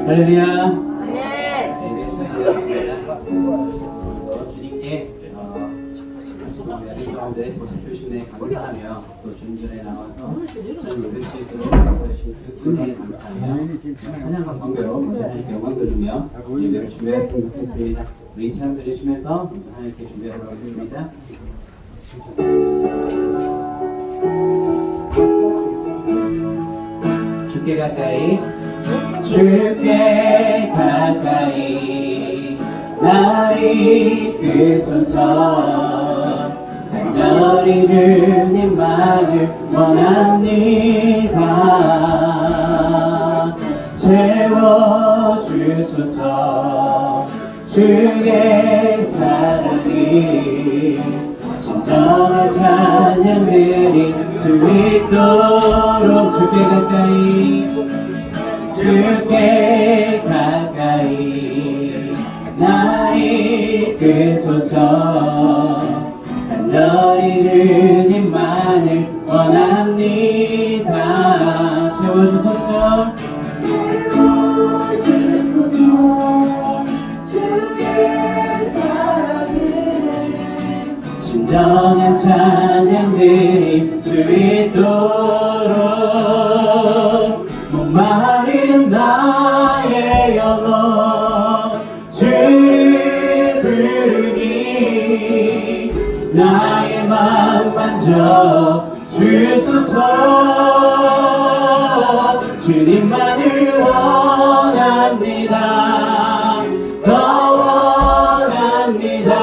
할렐루야. 네. 이제 시간이 되었습니다. 오늘도 주님께 우리 가운데 모습 표시에 감사하며 또 주님 전에 나와서 주님 믿을 수 있도록 도와주신 그 은혜에 감사하며 찬양과 광고로 먼저 하나님께 영광 돌리며 예배를 준비했으면 좋겠습니다. 우리 찬양 들으시면서 먼저 하나님께 준비하도록 하겠습니다. 주께 가까이 주께 가까이 나 이끄소서 간절히 주님만을 원합니다. 채워주소서 주의 사랑이 진정한 찬양들이 수 있도록 주께 가까이 주께 가까이 나 이끄소서 간절히 주님만을 원합니다. 채워주소서 채워주소서 주의 사랑을 진정한 찬양들이 수 있도록 목마른 나의 영혼 주를 부르니 나의 맘 만져 주소서 주님만을 원합니다. 더 원합니다.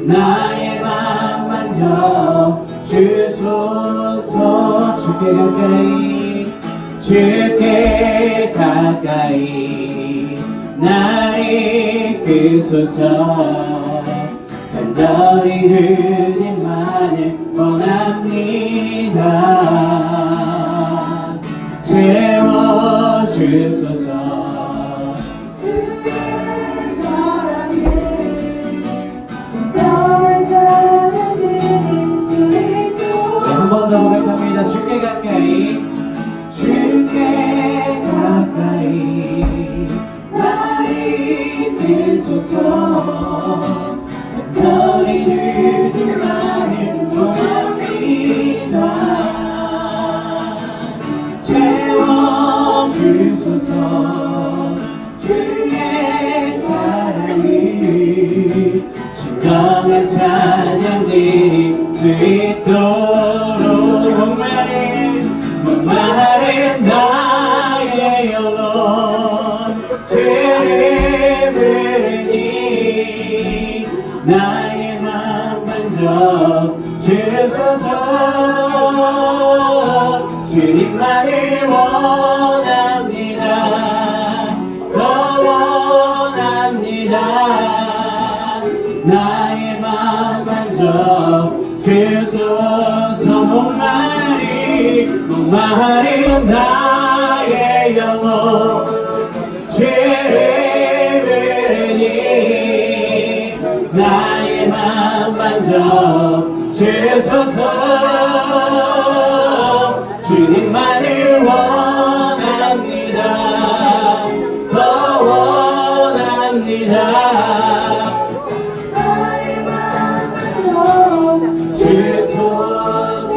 나의 맘 만져 주소서 주께 가까이 주께 가까이 날 이끄소서 간절히 주님만을 원합니다. 채워주소서 주의 사랑을 진정한 찬양들이 수 있도록 한 번 더 고백합니다. 주께 가까이 주께 가까이 날 이끄소서 간절히 주님만을 원합니다. 채워주소서 주의 사랑이 진정한 찬양들이 수 있도록 목마른 나의 영혼 주를 부르니 나의 맘 만져 주소서 주님만을 원합니다. 더 원합니다. 나의 맘 만져 주소서 목마른 나의 영혼 주를 부르니 나의 맘 만져 주소서 주님만을 원합니다. 더 원합니다. 나의 맘 만져 주소서.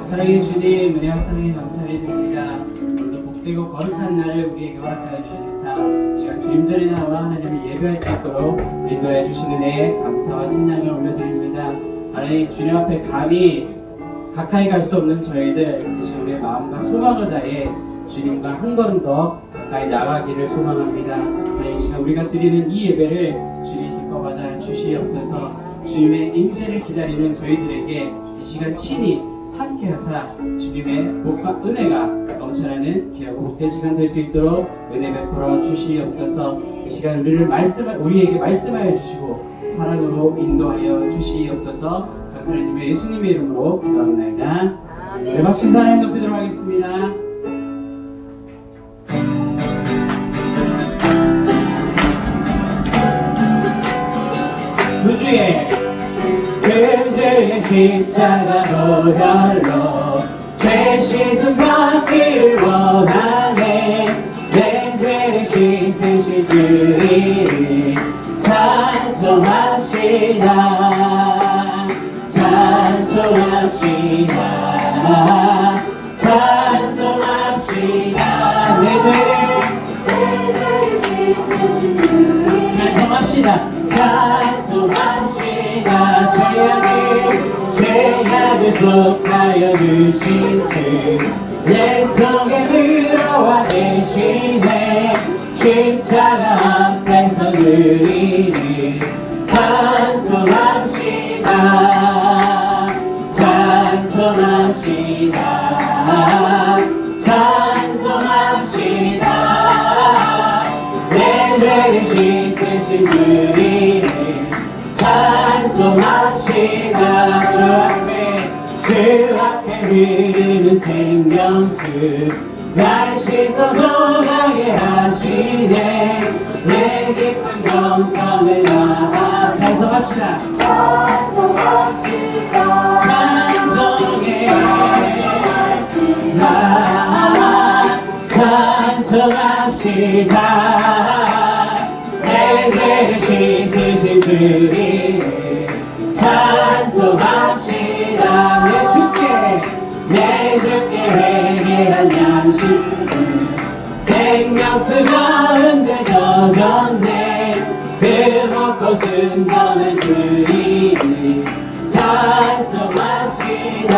사랑의 주님, 은혜와 사랑에 감사를 드립니다. 오늘도 복되고 거룩한 날을 우리에게 허락하여 주시사 시간 주님 전에 나와 하나님을 예배할 수 있도록 인도해 주시는 은혜에 감사와 찬양을 올려드립니다. 하나님, 주님 앞에 감히 가까이 갈 수 없는 저희들 이 시간 우리의 마음과 소망을 다해 주님과 한 걸음 더 가까이 나가기를 소망합니다. 하나님, 이 시간 우리가 드리는 이 예배를 주님 기뻐받아 주시옵소서. 주님의 임재를 기다리는 저희들에게 이 시간 친히 함께하사 주님의 복과 은혜가 넘쳐나는 귀하고 복된 시간 될 수 있도록 은혜 베풀어 주시옵소서. 이 시간 우리에게 말씀하여 주시고 사랑으로 인도하여 주시옵소서. 감사를 드리며 예수님의 이름으로 기도합니다. 네, 박수 인사 하나님 높이도록 하겠습니다. 구주의 십자가 보혈로 죄 씻음 받기를 원하네. 내 죄를 씻으실 주를 찬송합시다. 찬송합시다. 찬송합시다. 내 죄를 씻으신 주를 찬송합시다. 찬송합시다. 죄악을 속하여 주신 주 내 속에 들어와 계시네. 십자가 앞에서 주리를 찬송합시다. 찬송합시다. 찬송합시다. 내 죄를 씻으신 주를 찬송합시다. 주 앞에 흐르는 생명수 날 씻어 정하게 하시네. 내 깊은 정성을 다하 찬송합시다. 찬송합시다. 찬송해 찬송합시다. 내 죄를 씻으신 주를 찬송합시다. 내 주께 회개한 양식 생명수 가운데 젖었네. 그 먹고 순전한 주를 찬송합시다.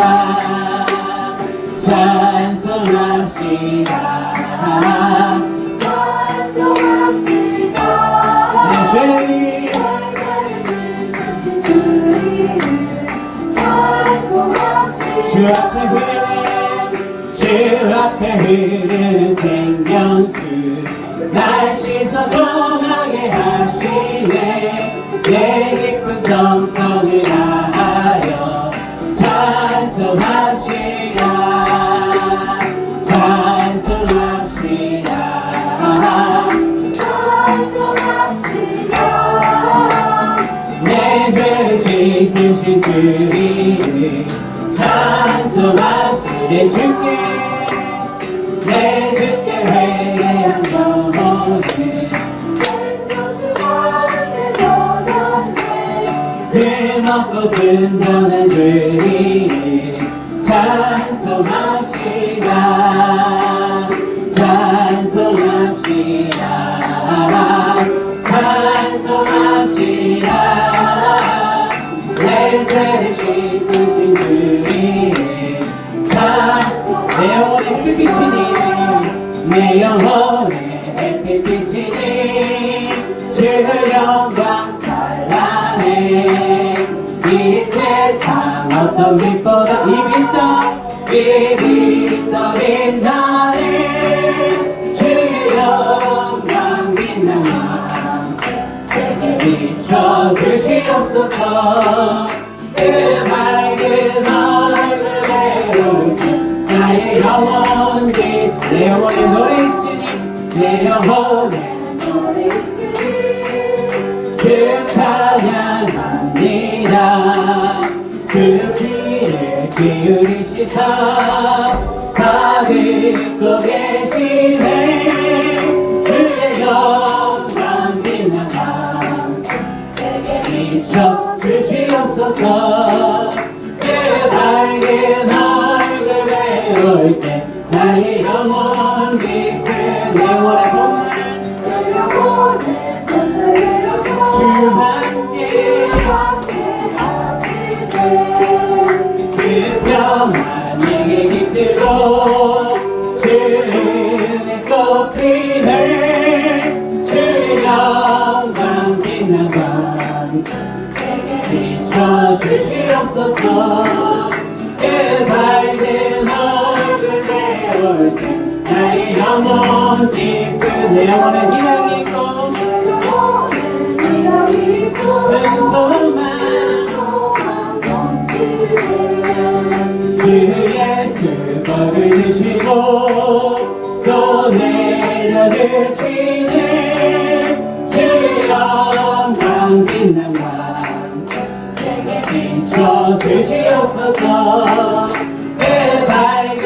찬송합시다. 찬송합시다. 내 죄를 씻으신 주를 찬송합시다. 주 앞에 흐르는 생명수 날 씻어 정하게 하시네. 내 깊은 정성을 다하여 찬송합시다. 찬송합시다. 찬송합시다. 내 죄를 씻으신 주를 찬송합시다. 내 주께 회개한 영혼에 그 먹고 순전한 주를 찬송합시다. 찬송합시다. 찬송합시다. 내 죄를 씻으신 주를 내 영혼의 햇빛이니 내 영혼의 햇빛이니 주 영광 찬란해. 이 세상 어떤 빛보다 이 빛 더 빛나네. 주의 영광 빛나는 내게 비춰주시옵소서. 그 맑은 얼굴 배울게 나의 영혼 내 영혼에 노래 있으니 내 영혼에 노래 있으니 주 찬양합니다. 주 귀에 기울이시사 다 듣고 계시네. 주의 영광 빛난 방송 내게 비춰주시옵소서. 그 밝은 얼굴 배울 때 나의 영혼 깊은 내 영혼의 봄날 내 영혼의 봄날을 주 함께 하시네. 그 평안 내게 깃들고 주의 꽃피네. 주의 영광 빛난 방송 내게 비춰주시옵소서. 그 밝은 얼굴 배울 때 나의 영혼 깊은 내 영혼의 희망이 있고 큰 소망 주 예수 버리시고 또 내려주시네. 주 영광 빛난 왕자 내게 비춰주시옵소서. 그 밝은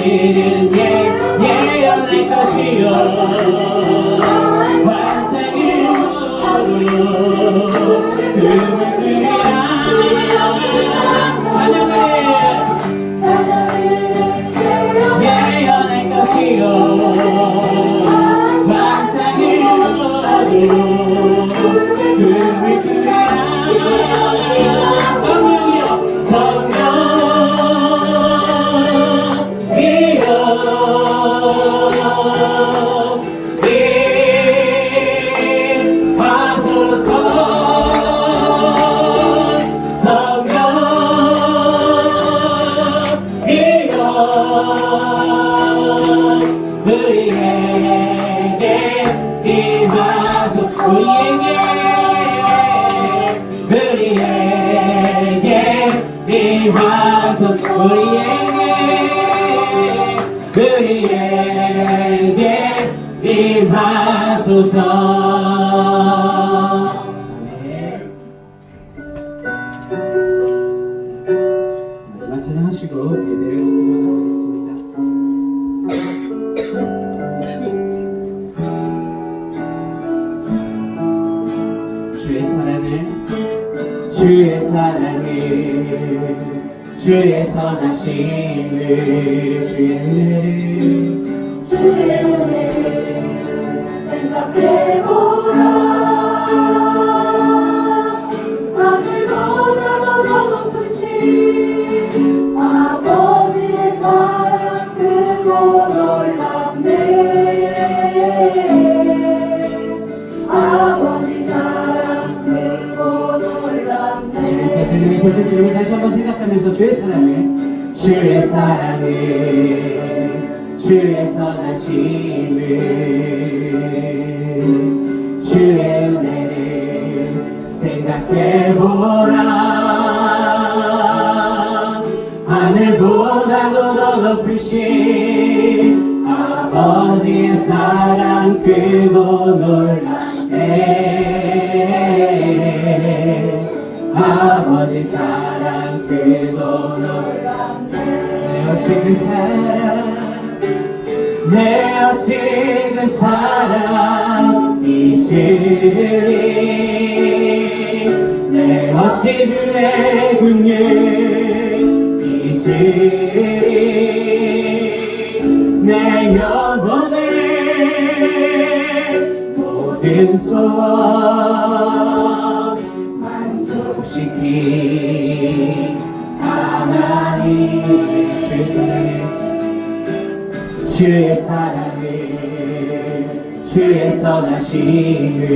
일은 예언할 것이요 환상을 모르고 꿈을 꾸리라 자녀들은 예언할 것이요 환상을 모르고 꿈을 꾸리라 성령이여 성령이여 임하소서 성령이여 우리에게 임하소서 우리에게 임하소서 우리에게 임하소서 아멘. 마지막 찬양하시고 예배를 드리도록 하겠습니다. 주의 사랑을 주의 선하심을 주의 은혜를 생각해보라 하늘보다 더 높으신 아버지의 사랑 크고 놀랍네 아버지 사랑 크고 놀랍네 주님 보신 주님을 다시 한번 생각하면서 주의 사랑을 주의 선하심을 주의 은혜를 생각해보라 하늘보다도 더 높으신 아버지의 사랑 크고 놀랍네 아버지 사랑 크고 놀랍네 내 어찌 그 사랑 잊으리 내 어찌 주의 긍휼 잊으리 내 영혼의 모든 소원 만족시킨 하나님 주의 사랑을 주의 선하심을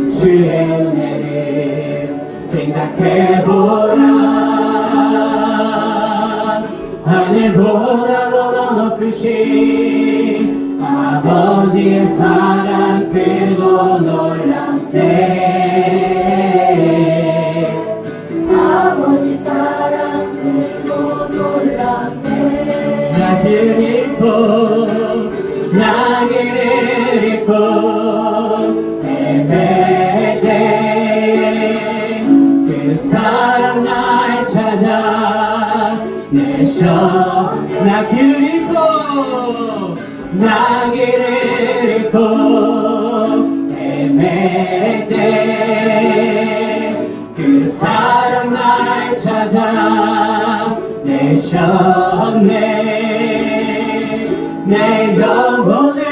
주의 은혜를 생각해보라 하늘보다도 더 높으신 아버지의 사랑 크고 놀랍네 아버지 사랑 크고 놀랍네 나귀를 잃고 헤맬 때 그 사랑 날 찾아 내셔 나귀를 잃고 헤맬 때 그 사랑 날 찾아 내셨네 내 영혼의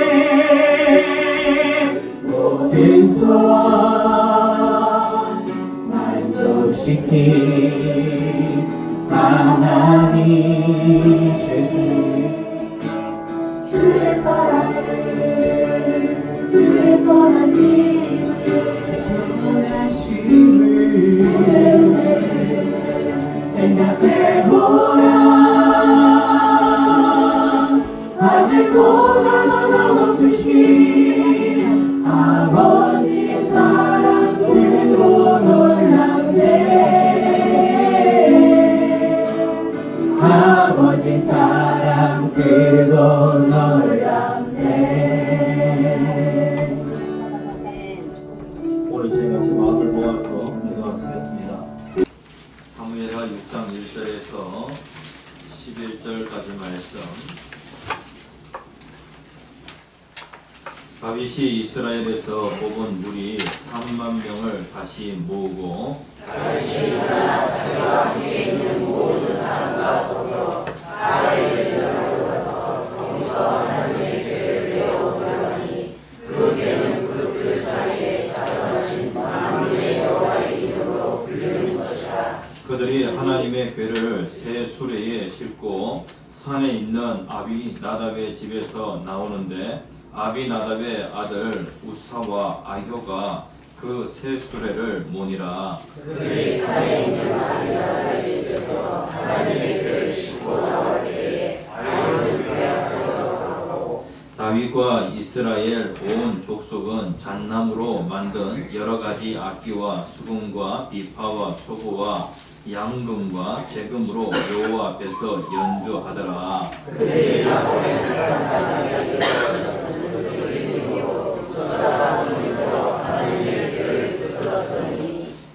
모든 소원 만족시킨 하나님 주의 사랑을 주의 선하심을 주의 은혜를 생각해보라 하늘보다 더 높으신 아버지의 사랑 크고 놀랍네 아버지 사랑 크고 놀랍네 오늘 저희 같이 마음을 모아서 기도하시겠습니다. 사무엘하 6장 1절에서 11절까지 말씀. 다윗이 이스라엘에서 뽑은 무리 3만 명을 다시 모으고 그들이 하나님의 궤를 새 수레에 싣고 산에 있는 아비나답의 집에서 나오는데 아비나답의 아들 우사와 아효가 그 새 수레를 모니라. 그들이 산에 있는 아비나답의 집에서 하나님의 궤를 싣고 나올 때에 아효는 궤 앞에서 가고 다윗과 이스라엘 온 족속은 잣나무로 만든 여러 가지 악기와 수금과 비파와 소고와 양금과 재금으로 여호와 앞에서 연주하더라.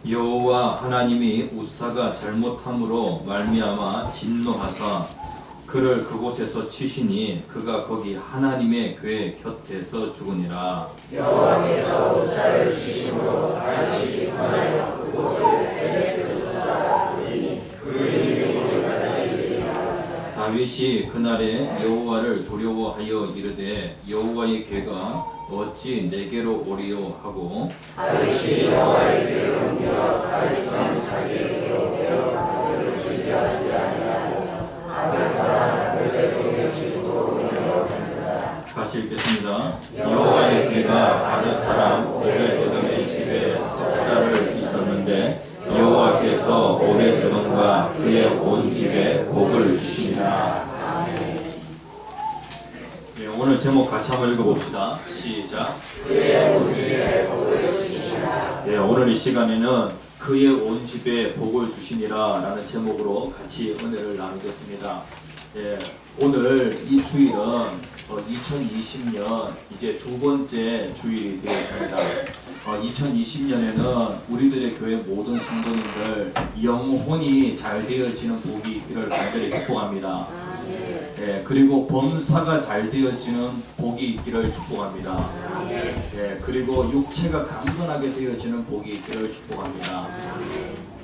여호와 하나님이 우사가 잘못함으로 말미암아 진노하사 그를 그곳에서 치시니 그가 거기 하나님의 궤 곁에서 죽으니라. 여호와께서 우사를 치심으로 다윗이 떠나려 그곳을 다윗이 그날에 여호와를 두려워하여 이르되 여호와의 궤가 어찌 내게로 오리요 하고 다윗이 여호와의 궤를 옮겨 다윗은 자기에게로 데려가기를 즐겨하지 아니하며 다윗 사람을 조명시키고 오며 같이 읽겠습니다. 여호와의 궤가 다윗 사람 오벳에돔의 집에 석 달을 있었는데 여호와께서 오벳에돔과 그의 온 집에 복을 주시니라. 네, 오늘 제목 같이 한번 읽어봅시다. 시작. 그의 온 집에 복을 주시니라. 네, 오늘 이 시간에는 그의 온 집에 복을 주시니라 라는 제목으로 같이 은혜를 나누겠습니다. 네, 오늘 이 주일은 2020년 이제 두 번째 주일이 되었습니다. 2020년에는 우리들의 교회 모든 성도님들 영혼이 잘 되어지는 복이 있기를 간절히 축복합니다. 예, 그리고 범사가 잘 되어지는 복이 있기를 축복합니다. 예, 그리고 육체가 강건하게 되어지는 복이 있기를 축복합니다.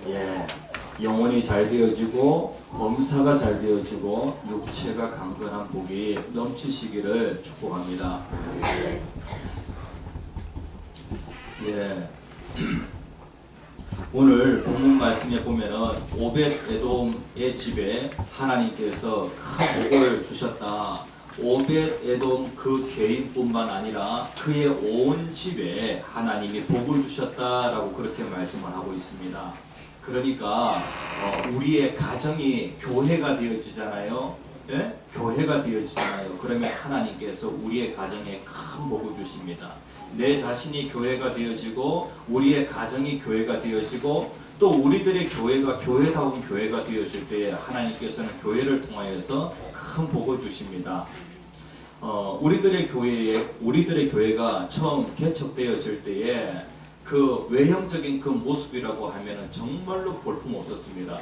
예, 영혼이 잘 되어지고 범사가 잘 되어지고 육체가 강건한 복이 넘치시기를 축복합니다. 예. 오늘 본문 말씀에 보면은 오벳에돔의 집에 하나님께서 큰 복을 주셨다. 오벳에돔 그 개인뿐만 아니라 그의 온 집에 하나님이 복을 주셨다라고 그렇게 말씀을 하고 있습니다. 그러니까 우리의 가정이 교회가 되어지잖아요. 예? 교회가 되어지잖아요. 그러면 하나님께서 우리의 가정에 큰 복을 주십니다. 내 자신이 교회가 되어지고 우리의 가정이 교회가 되어지고 또 우리들의 교회가 교회다운 교회가 되어질 때에 하나님께서는 교회를 통하여서 큰 복을 주십니다. 우리들의 교회가 처음 개척되어질 때에 그 외형적인 그 모습이라고 하면은 정말로 볼품 없었습니다.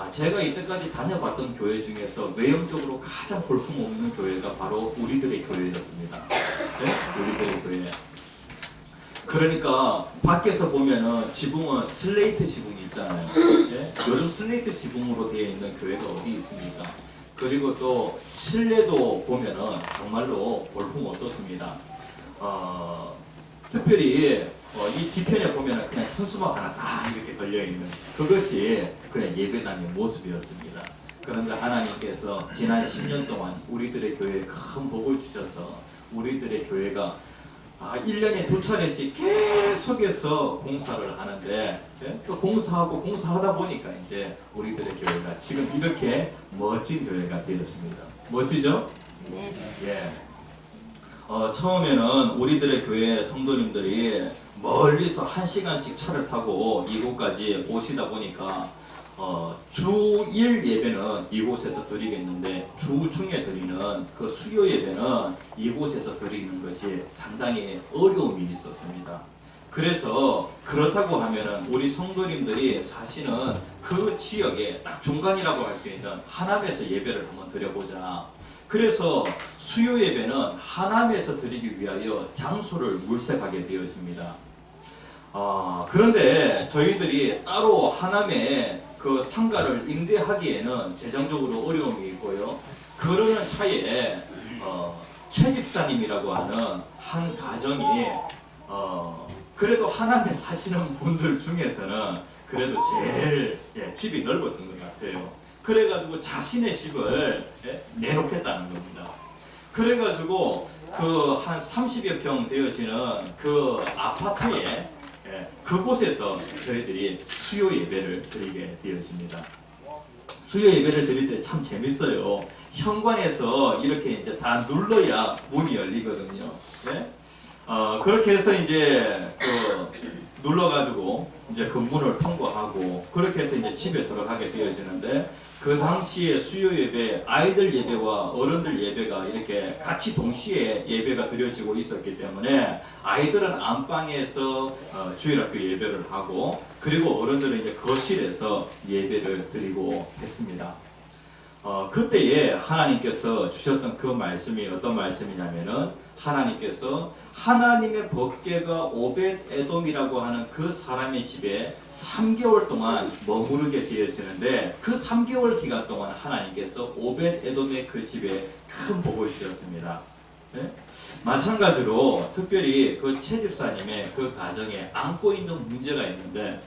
제가 이때까지 다녀봤던 교회 중에서 외형적으로 가장 볼품없는 교회가 바로 우리들의 교회였습니다. 네? 우리들의 교회. 그러니까 밖에서 보면은 지붕은 슬레이트 지붕이 있잖아요. 네? 요즘 슬레이트 지붕으로 되어 있는 교회가 어디 있습니까? 그리고 또 실내도 보면은 정말로 볼품 없었습니다. 특별히 이 뒤편에 보면은 그냥 현수막 하나 딱 이렇게 걸려있는 그것이 그냥 예배당의 모습이었습니다. 그런데 하나님께서 지난 10년 동안 우리들의 교회에 큰 복을 주셔서 우리들의 교회가 1년에 2차례씩 계속해서 공사를 하는데 또 공사하다 보니까 이제 우리들의 교회가 지금 이렇게 멋진 교회가 되었습니다. 멋지죠? 네. 예. 처음에는 우리들의 교회 성도님들이 멀리서 1시간씩 차를 타고 이곳까지 오시다 보니까 주1 예배는 이곳에서 드리겠는데 주중에 드리는 그 수요 예배는 이곳에서 드리는 것이 상당히 어려움이 있었습니다. 그래서 그렇다고 하면은 우리 성도님들이 사실은 그 지역에 딱 중간이라고 할 수 있는 하남에서 예배를 한번 드려보자. 그래서 수요 예배는 하남에서 드리기 위하여 장소를 물색하게 되어집니다. 그런데 저희들이 따로 하남에 그 상가를 임대하기에는 재정적으로 어려움이 있고요. 그러는 차에 최 집사님이라고 하는 한 가정이 그래도 하남에 사시는 분들 중에서는 그래도 제일 집이 넓었던 것 같아요. 그래가지고 자신의 집을 내놓겠다는 겁니다. 그래가지고 그 한 30여 평 되어지는 그 아파트에 그곳에서 저희들이 수요 예배를 드리게 되어집니다. 수요 예배를 드릴 때 참 재밌어요. 현관에서 이렇게 이제 다 눌러야 문이 열리거든요. 네? 그렇게 해서 이제 눌러가지고 이제 그 문을 통과하고 그렇게 해서 이제 집에 들어가게 되어지는데 그 당시에 수요 예배, 아이들 예배와 어른들 예배가 이렇게 같이 동시에 예배가 드려지고 있었기 때문에 아이들은 안방에서 주일학교 예배를 하고 그리고 어른들은 이제 거실에서 예배를 드리고 했습니다. 그때에 하나님께서 주셨던 그 말씀이 어떤 말씀이냐면은 하나님께서 하나님의 법궤가 오벳 에돔이라고 하는 그 사람의 집에 3개월 동안 머무르게 되어지는데 그 3개월 기간 동안 하나님께서 오벳 에돔의 그 집에 큰 복을 주셨습니다. 네? 마찬가지로 특별히 그 최 집사님의 그 가정에 안고 있는 문제가 있는데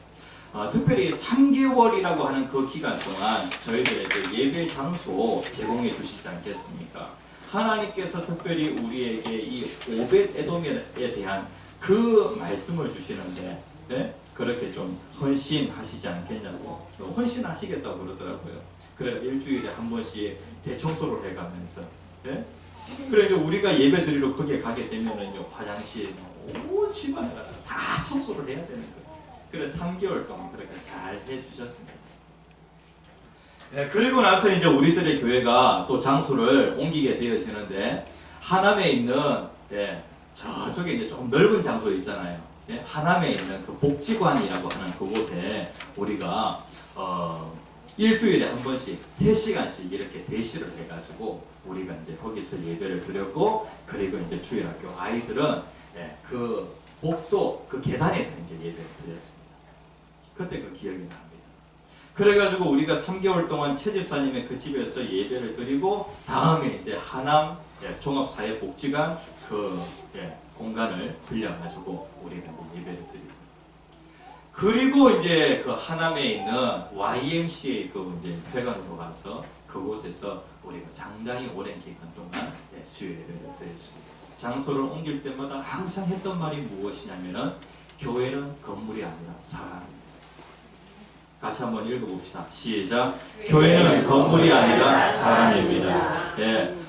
특별히 3개월이라고 하는 그 기간 동안 저희들에게 예배 장소 제공해 주시지 않겠습니까? 하나님께서 특별히 우리에게 이 오벳 에돔에 대한 그 말씀을 주시는데 네? 그렇게 좀 헌신하시지 않겠냐고 헌신하시겠다고 그러더라고요. 그래 일주일에 한 번씩 대청소를 해가면서 네? 그래 이제 우리가 예배 드리러 거기에 가게 되면은 화장실 온 집안에 다 청소를 해야 되는 거예요. 그래서 3개월 동안 그렇게 잘 해주셨습니다. 그리고 나서 이제 우리들의 교회가 또 장소를 옮기게 되어지는데 하남에 있는 저쪽에 이제 좀 넓은 장소 있잖아요. 하남에 있는 그 복지관이라고 하는 그곳에 우리가 일주일에 한 번씩 3시간씩 이렇게 대시를 해가지고 우리가 이제 거기서 예배를 드렸고 그리고 이제 주일학교 아이들은 그 복도 그 계단에서 이제 예배를 드렸습니다. 그때 그 기억이 납니다. 그래가지고 우리가 3개월 동안 최 집사님의 그 집에서 예배를 드리고 다음에 이제 하남 종합사회복지관 그 공간을 빌려가지고 우리가 이제 예배를 드리고 그리고 이제 그 하남에 있는 YMCA 그 이제 회관으로 가서 그곳에서 우리가 상당히 오랜 기간 동안 수요 예배를 드렸습니다. 장소를 옮길 때마다 항상 했던 말이 무엇이냐면은 교회는 건물이 아니라 사람입니다. 같이 한번 읽어봅시다. 시작. 교회는 건물이 아니라 사람입니다.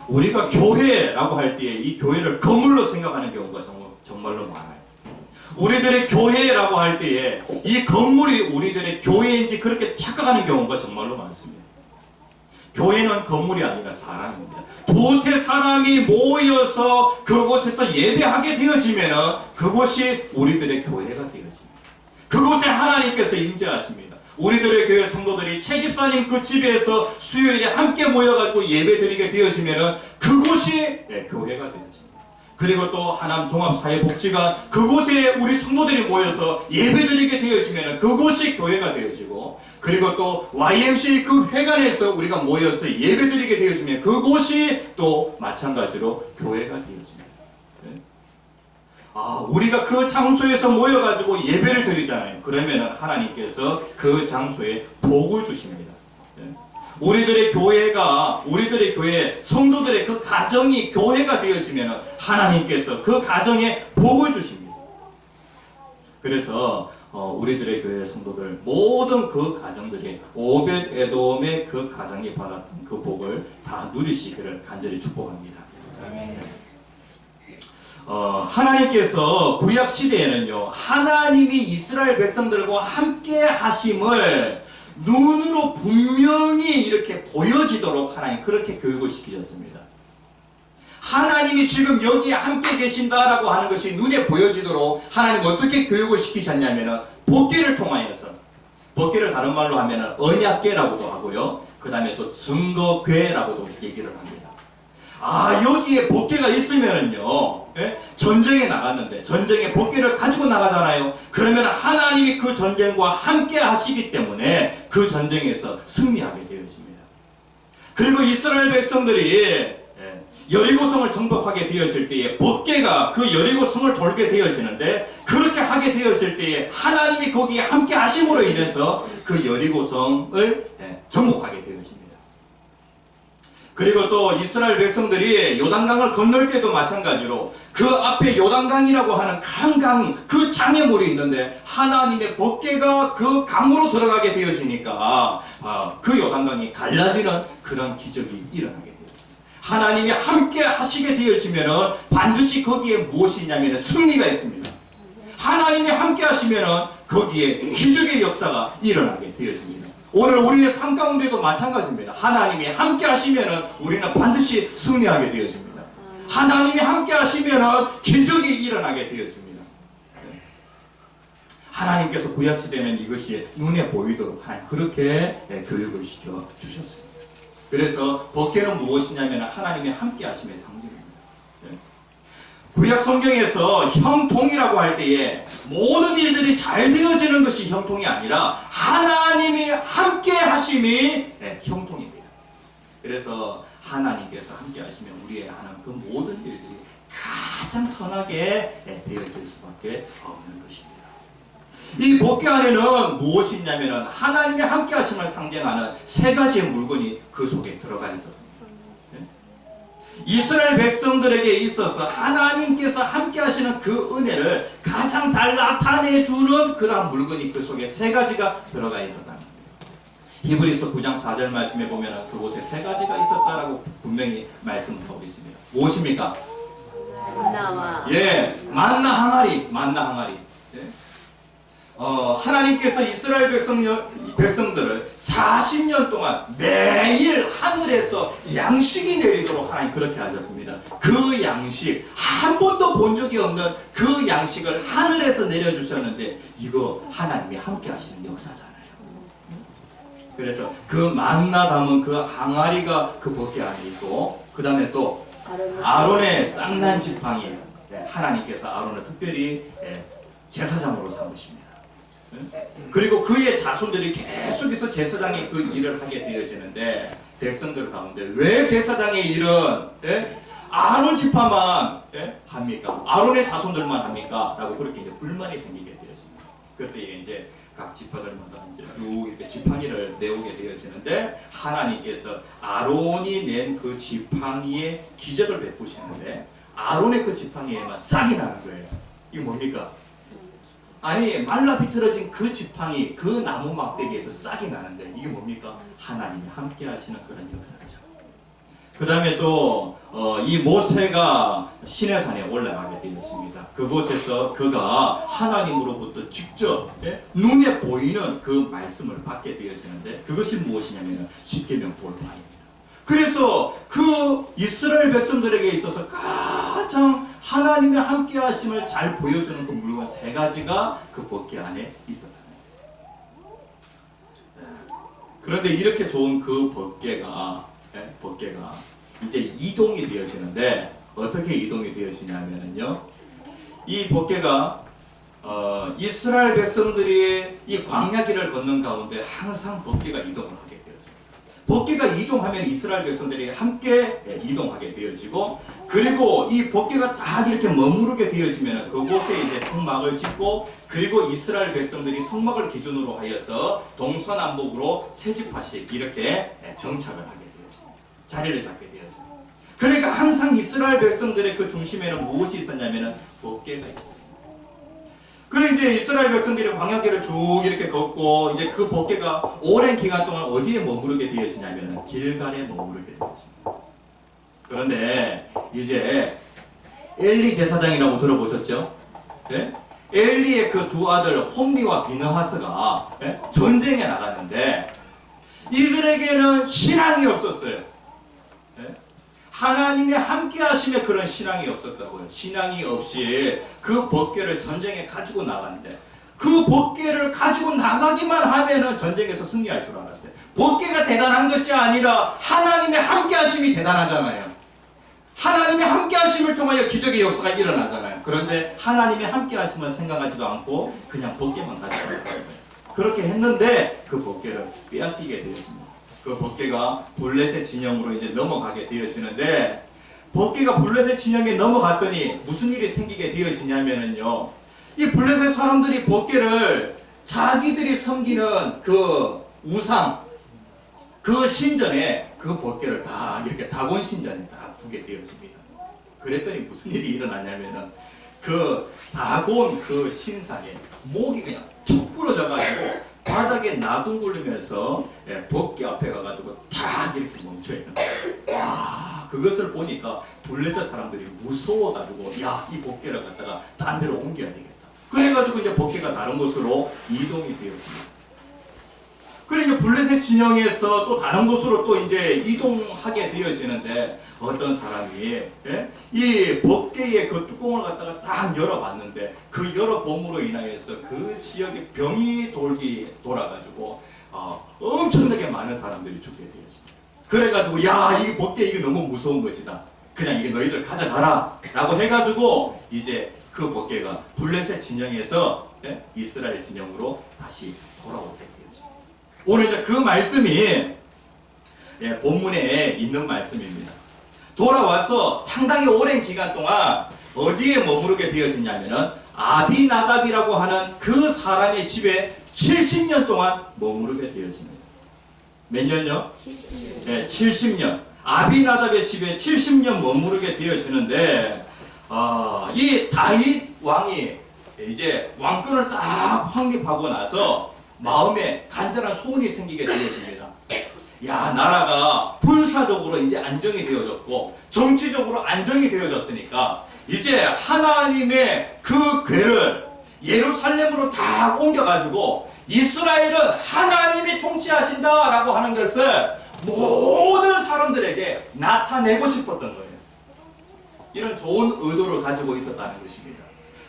우리가 교회라고 할 때에 이 교회를 건물로 생각하는 경우가 정말로 많아요. 우리들의 교회라고 할 때에 이 건물이 우리들의 교회인지 그렇게 착각하는 경우가 정말로 많습니다. 교회는 건물이 아니라 사람입니다. 두세 사람이 모여서 그곳에서 예배하게 되어지면은 그곳이 우리들의 교회가 되어집니다. 그곳에 하나님께서 임재하십니다. 우리들의 교회 성도들이 최 집사님 그 집에서 수요일에 함께 모여가지고 예배드리게 되어지면은 그곳이 교회가 되어집니다. 그리고 또 하남 종합사회복지관 그곳에 우리 성도들이 모여서 예배드리게 되어지면은 그곳이 교회가 되어지고 그리고 또 YMCA 그 회관에서 우리가 모여서 예배드리게 되어지면 그곳이 또 마찬가지로 교회가 되어집니다. 우리가 그 장소에서 모여가지고 예배를 드리잖아요. 그러면 하나님께서 그 장소에 복을 주십니다. 우리들의 교회 성도들의 그 가정이 교회가 되어지면 하나님께서 그 가정에 복을 주십니다. 그래서 우리들의 교회 성도들 모든 그 가정들이 오벳 에돔의 그 가정이 받았던 그 복을 다 누리시기를 간절히 축복합니다. 아멘. 하나님께서 구약 시대에는요 하나님이 이스라엘 백성들과 함께 하심을 눈으로 분명히 이렇게 보여지도록 하나님 그렇게 교육을 시키셨습니다. 하나님이 지금 여기에 함께 계신다라고 하는 것이 눈에 보여지도록 하나님 어떻게 교육을 시키셨냐면은 복귀를 통하여서, 복귀를 다른 말로 하면은 언약궤라고도 하고요. 그 다음에 또 증거궤라고도 얘기를 합니다. 아, 여기에 복귀가 있으면은요, 예? 전쟁에 나갔는데 전쟁에 복귀를 가지고 나가잖아요. 그러면 하나님이 그 전쟁과 함께 하시기 때문에 그 전쟁에서 승리하게 되어집니다. 그리고 이스라엘 백성들이 여리고성을 정복하게 되어질 때에 복궤가 그 여리고성을 돌게 되어지는데, 그렇게 하게 되었을 때에 하나님이 거기에 함께 하심으로 인해서 그 여리고성을 정복하게 되어집니다. 그리고 또 이스라엘 백성들이 요단강을 건널 때도 마찬가지로 그 앞에 요단강이라고 하는 큰 강, 그 장애물이 있는데 하나님의 복궤가 그 강으로 들어가게 되어지니까 그 요단강이 갈라지는 그런 기적이 일어나게 돼요. 하나님이 함께 하시게 되어지면은 반드시 거기에 무엇이 있냐면 승리가 있습니다. 하나님이 함께 하시면은 거기에 기적의 역사가 일어나게 되어집니다. 오늘 우리의 삶 가운데도 마찬가지입니다. 하나님이 함께 하시면은 우리는 반드시 승리하게 되어집니다. 하나님이 함께 하시면은 기적이 일어나게 되어집니다. 하나님께서 구약시대는 이것이 눈에 보이도록 하나님 그렇게 교육을 시켜 주셨습니다. 그래서 복궤는 무엇이냐면 하나님이 함께 하심의 상징입니다. 구약 성경에서 형통이라고 할 때에 모든 일들이 잘 되어지는 것이 형통이 아니라 하나님이 함께 하심이 형통입니다. 그래서 하나님께서 함께 하시면 우리의 하는 그 모든 일들이 가장 선하게 되어질 수밖에 없는 것입니다. 이 복궤 안에는 무엇이 있냐면 하나님의 함께 하심을 상징하는 세 가지의 물건이 그 속에 들어가 있었습니다. 이스라엘 백성들에게 있어서 하나님께서 함께 하시는 그 은혜를 가장 잘 나타내주는 그러한 물건이 그 속에 세 가지가 들어가 있었다는 겁니다. 히브리서 9장 4절 말씀에 보면 그곳에 세 가지가 있었다라고 분명히 말씀하고 있습니다. 무엇입니까? 만나와 만나 항아리, 만나 항아리. 하나님께서 이스라엘 백성들을 40년 동안 매일 하늘에서 양식이 내리도록 하나님 그렇게 하셨습니다. 그 양식, 한 번도 본 적이 없는 그 양식을 하늘에서 내려주셨는데 이거 하나님이 함께 하시는 역사잖아요. 그래서 그 만나 담은 그 항아리가 그 복궤 안에 있고, 그 다음에 또 아론의 쌍난 지팡이, 하나님께서 아론을 특별히 제사장으로 삼으십니다. 그리고 그의 자손들이 계속해서 제사장의 그 일을 하게 되어지는데, 백성들 가운데 왜 제사장의 일은 아론 지파만 합니까? 아론의 자손들만 합니까? 라고 그렇게 이제 불만이 생기게 되어집니다. 그때 이제 각 지파들마다 이제 쭉 이렇게 지팡이를 내오게 되어지는데, 하나님께서 아론이 낸 그 지팡이에 기적을 베푸시는데 아론의 그 지팡이에만 싹이 나는 거예요. 이거 뭡니까? 아니, 말라 비틀어진 그 지팡이, 그 나무 막대기에서 싹이 나는데 이게 뭡니까? 하나님이 함께 하시는 그런 역사죠. 그 다음에 또 이 모세가 시내산에 올라가게 되었습니다. 그곳에서 그가 하나님으로부터 직접 눈에 보이는 그 말씀을 받게 되어지는데, 그것이 무엇이냐면 십계명 돌파입니다. 그래서 그 이스라엘 백성들에게 있어서 가장 하나님의 함께 하심을 잘 보여주는 그 물건 세 가지가 그 복궤 안에 있었다. 그런데 이렇게 좋은 그 복궤가 이제 이동이 되어지는데, 어떻게 이동이 되어지냐면요, 이 복궤가 이스라엘 백성들이 이 광야길을 걷는 가운데 항상 복궤가 이동을 하게 되었습니다. 복궤가 이동하면 이스라엘 백성들이 함께 이동하게 되어지고, 그리고 이 복궤가 딱 이렇게 머무르게 되어지면 그곳에 이제 성막을 짓고, 그리고 이스라엘 백성들이 성막을 기준으로 하여서 동서남북으로 세 지파씩 이렇게 정착을 하게 되어집니다. 자리를 잡게 되어집니다. 그러니까 항상 이스라엘 백성들의 그 중심에는 무엇이 있었냐면 복궤가 있었어요. 그리고 이제 이스라엘 백성들이 광야길을 쭉 이렇게 걷고, 이제 그 복궤가 오랜 기간 동안 어디에 머무르게 되어지냐면 길갈에 머무르게 되어집니다. 그런데 이제 엘리 제사장이라고 들어보셨죠? 엘리의 그 두 아들 홈리와 비느하스가 전쟁에 나갔는데 이들에게는 신앙이 없었어요. 하나님의 함께 하심에 그런 신앙이 없었다고요. 신앙이 없이 그 법궤를 전쟁에 가지고 나갔는데 그 법궤를 가지고 나가기만 하면은 전쟁에서 승리할 줄 알았어요. 법궤가 대단한 것이 아니라 하나님의 함께 하심이 대단하잖아요. 하나님의 함께 하심을 통하여 기적의 역사가 일어나잖아요. 그런데 하나님의 함께 하심을 생각하지도 않고 그냥 법궤만 가지고 나간 거예요. 그렇게 했는데 그 법궤를 빼앗기게 되어집니다. 그 법궤가 블레셋 진영으로 이제 넘어가게 되어지는데 법궤가 블레셋 진영에 넘어갔더니 무슨 일이 생기게 되어지냐면은요. 이 블레셋 사람들이 법궤를 자기들이 섬기는 그 우상, 그 신전에 그 법궤를 다 이렇게 다곤 신전에 딱 두게 되었습니다. 그랬더니 무슨 일이 일어나냐면은 그 다곤 그 신상에 목이 그냥 툭 부러져가지고 바닥에 나둥글리면서 법궤 앞에 가가지고 탁 이렇게 멈춰있는 거예요. 와, 그것을 보니까 블레셋 사람들이 무서워가지고 야, 이 법궤를 갖다가 딴 데로 옮겨야 되겠다. 그래가지고 이제 법궤가 다른 곳으로 이동이 되었습니다. 그래 이제 블레셋 진영에서 또 다른 곳으로 또 이제 이동하게 되어지는데 어떤 사람이 이 법궤의 그 뚜껑을 갖다가 딱 열어봤는데 그 열어봄으로 인하여서 그 지역에 병이 돌아가지고 엄청나게 많은 사람들이 죽게 되어집니다. 그래가지고 야, 이 법궤 이거 너무 무서운 것이다. 그냥 이게 너희들 가져가라 라고 해가지고 이제 그 법궤가 블레셋 진영에서 이스라엘 진영으로 다시 돌아오게 되어집니다. 오늘 이제 그 말씀이 본문에 있는 말씀입니다. 돌아와서 상당히 오랜 기간 동안 어디에 머무르게 되어지냐면은 아비나답이라고 하는 그 사람의 집에 70년 동안 머무르게 되어집니다. 몇 년요? 70년. 네, 70년. 아비나답의 집에 70년 머무르게 되어지는데 이 다윗 왕이 이제 왕권을 딱 확립하고 나서 마음에 간절한 소원이 생기게 되어집니다. 야, 나라가 군사적으로 이제 안정이 되어졌고 정치적으로 안정이 되어졌으니까 이제 하나님의 그 궤를 예루살렘으로 다 옮겨가지고 이스라엘은 하나님이 통치하신다라고 하는 것을 모든 사람들에게 나타내고 싶었던 거예요. 이런 좋은 의도를 가지고 있었다는 것입니다.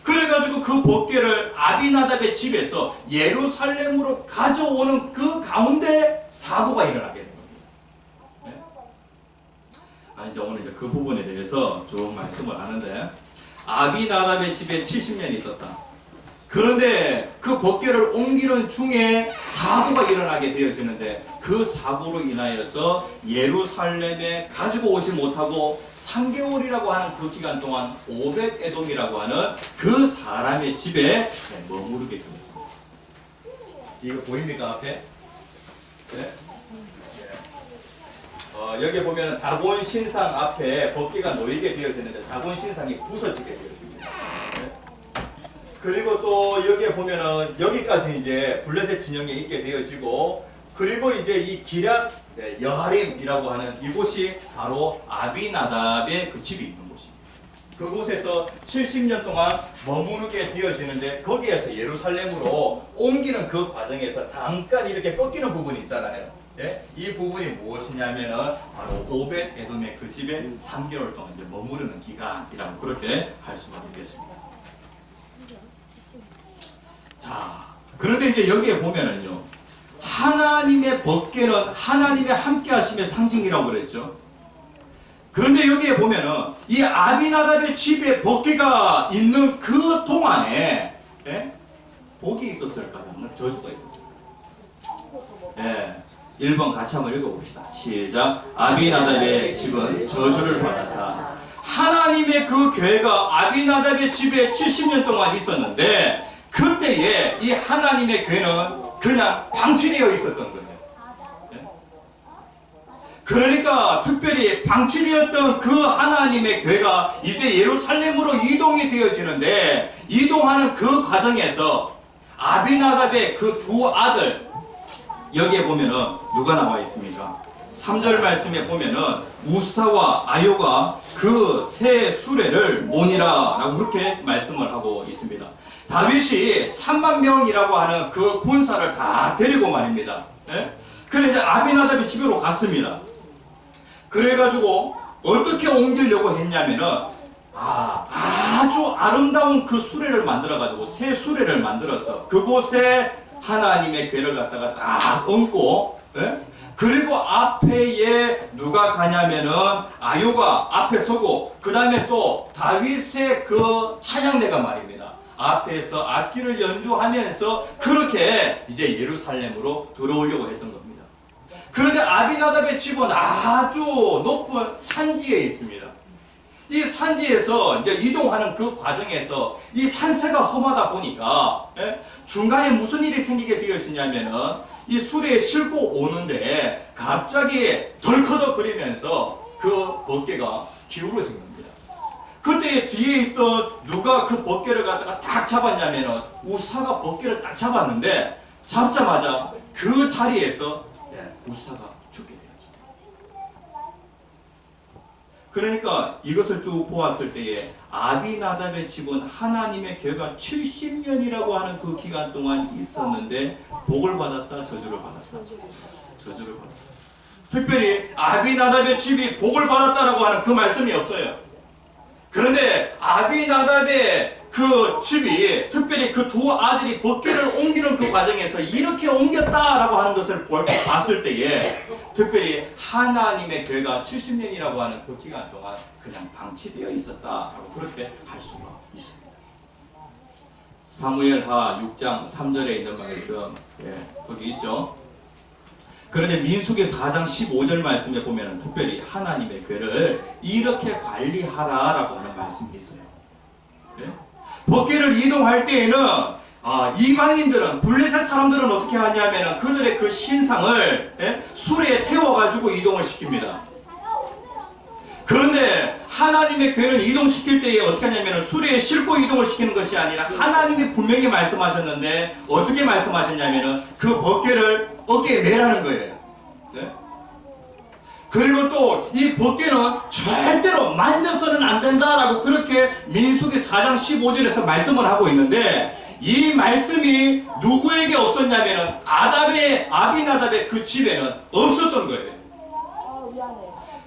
그래가지고 그 법궤를 아비나답의 집에서 예루살렘으로 가져오는 그 가운데 사고가 일어나게 된 겁니다. 네? 이제 오늘 이제 그 부분에 대해서 좀 말씀을 하는데 아비나답의 집에 70년이 있었다. 그런데 그 법궤를 옮기는 중에 사고가 일어나게 되어지는데 그 사고로 인하여서 예루살렘에 가지고 오지 못하고 3개월이라고 하는 그 기간 동안 오벳 에돔이라고 하는 그 사람의 집에 머무르게 되었습니다. 이거 보입니까 앞에? 네? 여기 보면 다곤 신상 앞에 법궤가 놓이게 되어지는데 다곤 신상이 부서지게 되었습니다. 네? 그리고 또 여기에 보면은 여기까지 이제 블레셋 진영에 있게 되어지고 그리고 이제 이 기럇 여하림이라고 하는 이곳이 바로 아비나답의 그 집이 있는 곳입니다. 그곳에서 70년 동안 머무르게 되어지는데 거기에서 예루살렘으로 옮기는 그 과정에서 잠깐 이렇게 꺾이는 부분이 있잖아요. 예? 이 부분이 무엇이냐면은 바로 오벳 에돔의 그 집에 3개월 동안 이제 머무르는 기간이라고 그렇게 할 수가 있겠습니다. 자, 그런데 이제 여기에 보면은요, 하나님의 법궤는 하나님의 함께하심의 상징이라고 그랬죠. 그런데 여기에 보면은 이 아비나답의 집에 법궤가 있는 그 동안에 복이 있었을까요? 저주가 있었을까요? 1번 같이 한번 읽어봅시다. 시작. 아비나답의 집은 저주를 받았다. 하나님의 그 궤가 아비나답의 집에 70년 동안 있었는데 그때에 이 하나님의 궤는 그냥 방치되어 있었던 거예요. 그러니까 특별히 방치되었던 그 하나님의 궤가 이제 예루살렘으로 이동이 되어지는데 이동하는 그 과정에서 아비나답의 그 두 아들 여기에 보면은 누가 나와 있습니까? 3절 말씀에 보면은 우사와 아요가 그 세 수레를 모니라 라고 그렇게 말씀을 하고 있습니다. 다윗이 3만 명이라고 하는 그 군사를 다 데리고 말입니다. 그래 이제 아비나답의 집으로 갔습니다. 그래가지고 어떻게 옮기려고 했냐면은 아주 아름다운 그 수레를 만들어 가지고 새 수레를 만들어서 그곳에 하나님의 궤를 갖다가 딱 얹고, 예? 그리고 앞에에 누가 가냐면은 아유가 앞에 서고, 그 다음에 또 다윗의 그 찬양대가 말입니다. 앞에서 악기를 연주하면서 그렇게 이제 예루살렘으로 들어오려고 했던 겁니다. 그런데 아비나답의 집은 아주 높은 산지에 있습니다. 이 산지에서 이제 이동하는 그 과정에서 이 산세가 험하다 보니까, 예? 중간에 무슨 일이 생기게 되었냐면은 이 수레에 싣고 오는데 갑자기 덜커덕거리면서 그 벗개가 기울어진 겁니다. 그때 뒤에 있던 누가 그 벗개를 갖다가 딱 잡았냐면은 우사가 벗개를 딱 잡았는데 잡자마자 그 자리에서 우사가 죽게 되었죠. 그러니까 이것을 쭉 보았을 때에 아비나답의 집은 하나님의 궤가 70년이라고 하는 그 기간 동안 있었는데 복을 받았다, 저주를 받았다. 저주를 받았다. 특별히 아비나답의 집이 복을 받았다라고 하는 그 말씀이 없어요. 그런데 아비나답의 그 집이 특별히 그 두 아들이 벗개를 옮기는 그 과정에서 이렇게 옮겼다라고 하는 것을 봤을 때에 특별히 하나님의 궤가 70년이라고 하는 그 기간 동안 그냥 방치되어 있었다라고 그렇게 할 수가 있습니다. 사무엘하 6장 3절에 있는 말씀, 거기 있죠. 그런데 민수기 4장 15절 말씀에 보면 특별히 하나님의 궤를 이렇게 관리하라라고 하는 말씀이 있어요. 벗개를 이동할 때에는 이방인들은, 블레셋 사람들은 어떻게 하냐면 그들의 그 신상을 수레에 태워가지고 이동을 시킵니다. 그런데 하나님의 궤는 이동시킬 때에 어떻게 하냐면 수레에 싣고 이동을 시키는 것이 아니라 하나님이 분명히 말씀하셨는데 어떻게 말씀하셨냐면 그 벗개를 어깨에 매라는 거예요. 네? 그리고 또 이 벗개는 절대로 만져서는 안 된다라고 그렇게 민수기 4장 15절에서 말씀을 하고 있는데 이 말씀이 누구에게 없었냐면 아비나답의 그 집에는 없었던 거예요.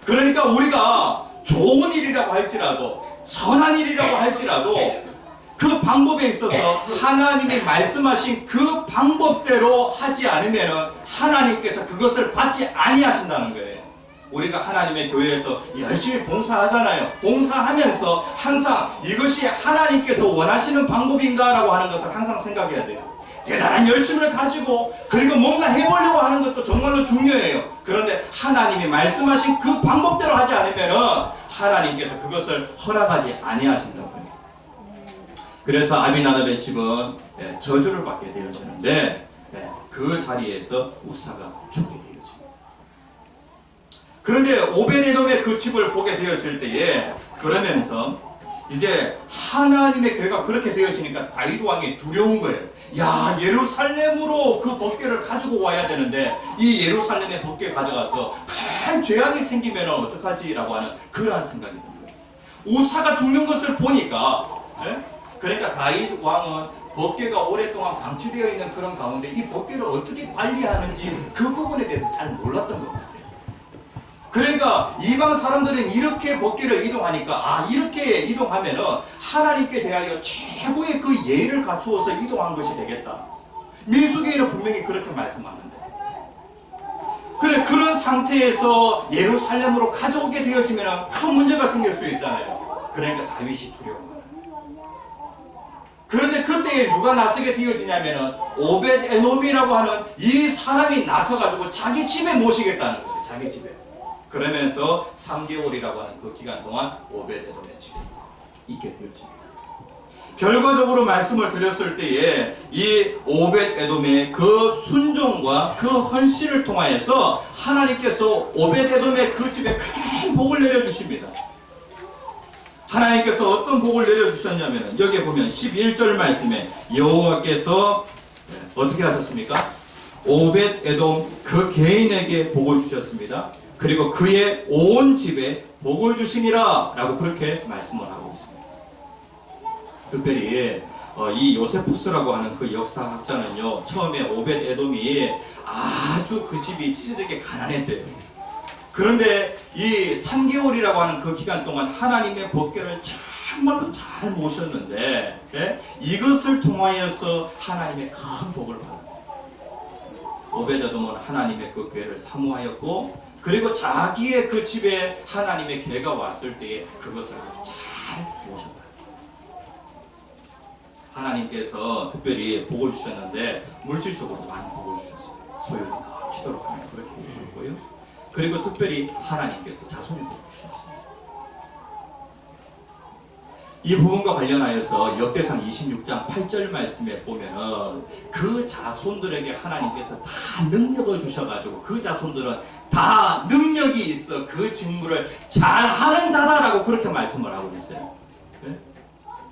그러니까 우리가 좋은 일이라고 할지라도 선한 일이라고 할지라도 그 방법에 있어서 하나님이 말씀하신 그 방법대로 하지 않으면 하나님께서 그것을 받지 아니하신다는 거예요. 우리가 하나님의 교회에서 열심히 봉사하잖아요. 봉사하면서 항상 이것이 하나님께서 원하시는 방법인가라고 하는 것을 항상 생각해야 돼요. 대단한 열심을 가지고 그리고 뭔가 해보려고 하는 것도 정말로 중요해요. 그런데 하나님이 말씀하신 그 방법대로 하지 않으면 하나님께서 그것을 허락하지 아니하신다고요. 그래서 아비나답의 집은 저주를 받게 되어지는데 그 자리에서 우사가 죽게 되어집니다. 그런데 오벳에돔의 그 집을 보게 되어질 때에 그러면서 이제 하나님의 궤가 그렇게 되어지니까 다윗 왕이 두려운 거예요. 야, 예루살렘으로 그 벗개를 가지고 와야 되는데 이 예루살렘의 벗개 가져가서 큰 재앙이 생기면 어떡하지라고 하는 그러한 생각이 든 거예요. 우사가 죽는 것을 보니까 그러니까 다윗 왕은 벗개가 오랫동안 방치되어 있는 그런 가운데 이 벗개를 어떻게 관리하는지 그 부분에 대해서 잘 몰랐던 것 같아요. 그러니까 이방 사람들은 이렇게 벗개를 이동하니까 이렇게 이동하면은 하나님께 대하여 최고의 그 예의를 갖추어서 이동한 것이 되겠다. 민수기에는 분명히 그렇게 말씀하는데 그래, 그런 상태에서 예루살렘으로 가져오게 되어지면 큰 문제가 생길 수 있잖아요. 그러니까 다윗이 두려워하는. 그런데 그때 누가 나서게 되어지냐면은 오벳에돔이라고 하는 이 사람이 나서가지고 자기 집에 모시겠다는 거예요. 자기 집에. 그러면서 3개월이라고 하는 그 기간 동안 오벳에돔의 집에 있게 되어집니다. 결과적으로 말씀을 드렸을 때에 이 오벳에돔의 그 순종과 그 헌신을 통하여서 하나님께서 오벳에돔의 그 집에 큰 복을 내려주십니다. 하나님께서 어떤 복을 내려주셨냐면 여기에 보면 11절 말씀에 여호와께서 어떻게 하셨습니까? 오벳에돔 그 개인에게 복을 주셨습니다. 그리고 그의 온 집에 복을 주시니라 라고 그렇게 말씀을 하고 있습니다. 특별히 이 요세푸스라고 하는 그 역사학자는요, 처음에 오벳에돔이 아주 그 집이 찢어지게 가난했대요. 그런데 이 3개월이라고 하는 그 기간 동안 하나님의 법궤를 정말로 잘 모셨는데, 예? 이것을 통하여서 하나님의 큰 복을 받았어요. 오벳에돔은 하나님의 그 궤를 사모하였고, 그리고 자기의 그 집에 하나님의 궤가 왔을 때에 그것을 아주 잘 모셨다. 하나님께서 특별히 복을 주셨는데 물질적으로 많은 복을 주셨어요. 소유가 넘치도록 하나님 그렇게 해주셨고요. 그리고 특별히 하나님께서 자손의 복을 주셨어요. 이 부분과 관련하여서 역대상 26장 8절 말씀에 보면은 그 자손들에게 하나님께서 다 능력을 주셔가지고 그 자손들은 다 능력이 있어 그 직무를 잘하는 자다라고 그렇게 말씀을 하고 있어요. 네?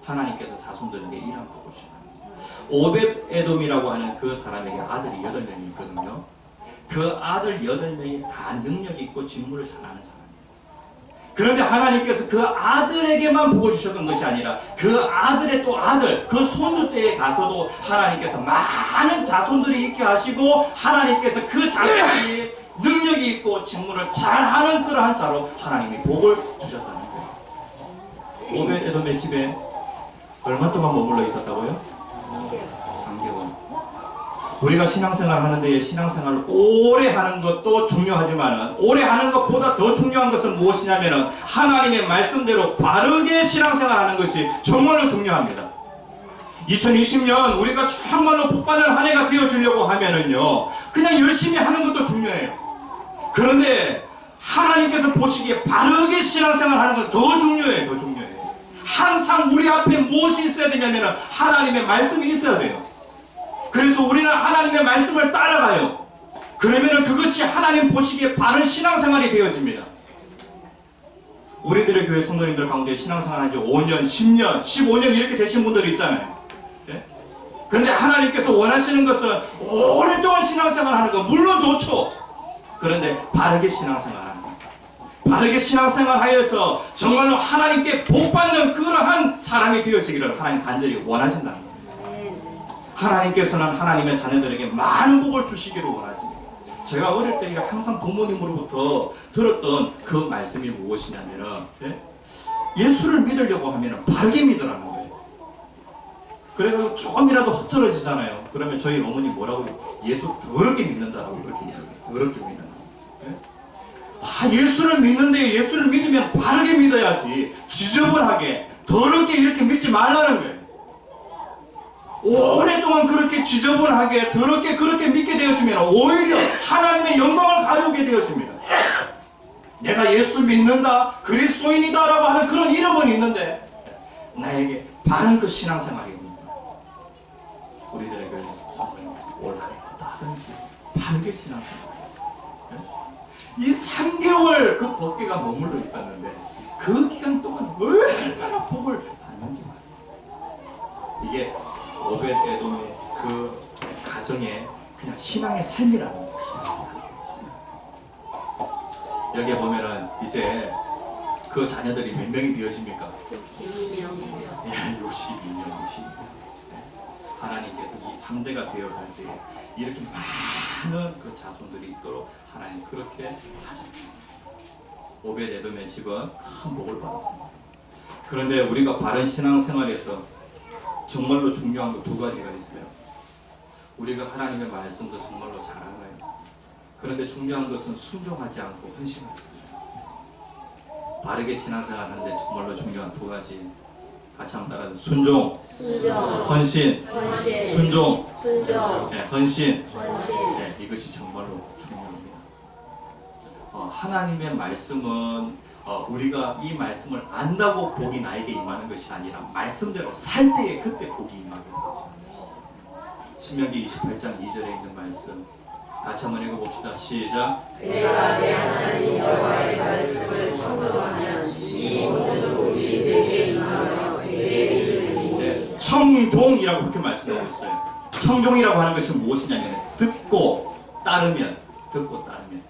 하나님께서 자손들에게 이런 복을 주십니다. 오벳에돔이라고 하는 그 사람에게 아들이 8명이 있거든요. 그 아들 8명이 다 능력이 있고 직무를 잘하는 사람. 그런데 하나님께서 그 아들에게만 복을 주셨던 것이 아니라 그 아들의 또 아들, 그 손주 때에 가서도 하나님께서 많은 자손들이 있게 하시고 하나님께서 그 자손이 능력이 있고 직무를 잘하는 그러한 자로 하나님이 복을 주셨다는 거예요. 오벳에돔의 집에 얼마 동안 머물러 있었다고요? 3개월. 우리가 신앙생활 하는데 신앙생활을 오래 하는 것도 중요하지만 오래 하는 것보다 더 중요한 것은 무엇이냐면 하나님의 말씀대로 바르게 신앙생활 하는 것이 정말로 중요합니다. 2020년 우리가 정말로 복받을 한 해가 되어지려고 하면은요, 그냥 열심히 하는 것도 중요해요. 그런데 하나님께서 보시기에 바르게 신앙생활 하는 건 더 중요해요. 더 중요해요. 항상 우리 앞에 무엇이 있어야 되냐면 하나님의 말씀이 있어야 돼요. 그래서 우리는 하나님의 말씀을 따라가요. 그러면 그것이 하나님 보시기에 바른 신앙생활이 되어집니다. 우리들의 교회 성도님들 가운데 신앙생활 한 지 5년, 10년, 15년 이렇게 되신 분들이 있잖아요. 예? 그런데 하나님께서 원하시는 것은 오랫동안 신앙생활 하는 거 물론 좋죠. 그런데 바르게 신앙생활 하는 거. 바르게 신앙생활 하여서 정말로 하나님께 복받는 그러한 사람이 되어지기를 하나님 간절히 원하신다는 거예요. 하나님께서는 하나님의 자녀들에게 많은 복을 주시기를 원하십니다. 제가 어릴 때 항상 부모님으로부터 들었던 그 말씀이 무엇이냐면은, 예? 예수를 믿으려고 하면 바르게 믿으라는 거예요. 그래가지고 조금이라도 흐트러지잖아요. 그러면 저희 어머니 뭐라고 해요? 예수 더럽게 믿는다라고 그렇게 얘기해요. 더럽게 믿는다. 예? 예수를 믿는데 예수를 믿으면 바르게 믿어야지 지저분하게 더럽게 이렇게 믿지 말라는 거예요. 오랫동안 그렇게 지저분하게 더럽게 그렇게 믿게 되어지면 오히려 하나님의 영광을 가려우게 되어집니다. 내가 예수 믿는다, 그리스도인이다 라고 하는 그런 이름은 있는데 나에게 바른 그 신앙생활이 없는 거예요. 우리들의 교회 성도님 올한해 어떠하든지 바르게 신앙생활을 했어요. 이 3개월 그 법궤가 머물러 있었는데 그 기간 동안 얼마나 복을 받는지 말이에요. 이게 오벳에돔의 그 가정의 그냥 신앙의 삶이라는 거예요. 신앙의 삶. 여기에 보면은 이제 그 자녀들이 몇 명이 되어집니까? 62명. 62명. 하나님께서 이 3대가 되어갈 때 이렇게 많은 그 자손들이 있도록 하나님 그렇게 하셨습니다. 오벳에돔의 집은 큰 복을 받았습니다. 그런데 우리가 바른 신앙생활에서 정말로 중요한 거 2가지가 있어요. 우리가 하나님의 말씀도 정말로 잘 알아요. 그런데 중요한 것은 순종하지 않고 헌신하지 않아요. 바르게 신앙생활 하는데 정말로 중요한 2가지. 같이 한번 따라서 순종, 헌신, 순종, 네, 헌신. 네, 이것이 정말로 중요합니다. 하나님의 말씀은 우리가 이 말씀을 안다고 복이 나에게 임하는 것이 아니라 말씀대로 살 때에 그때 복이 임하게 되죠. 신명기 28장 2절에 있는 말씀 같이 한번 읽어봅시다. 시작. 내가 내 하나님 여호와의 말씀을 청종하면 이 모든 복이 내게 임하며 내게 이르리니. 네, 청종이라고 그렇게 말씀하고 있어요. 청종이라고 하는 것이 무엇이냐면 듣고 따르면, 듣고 따르면.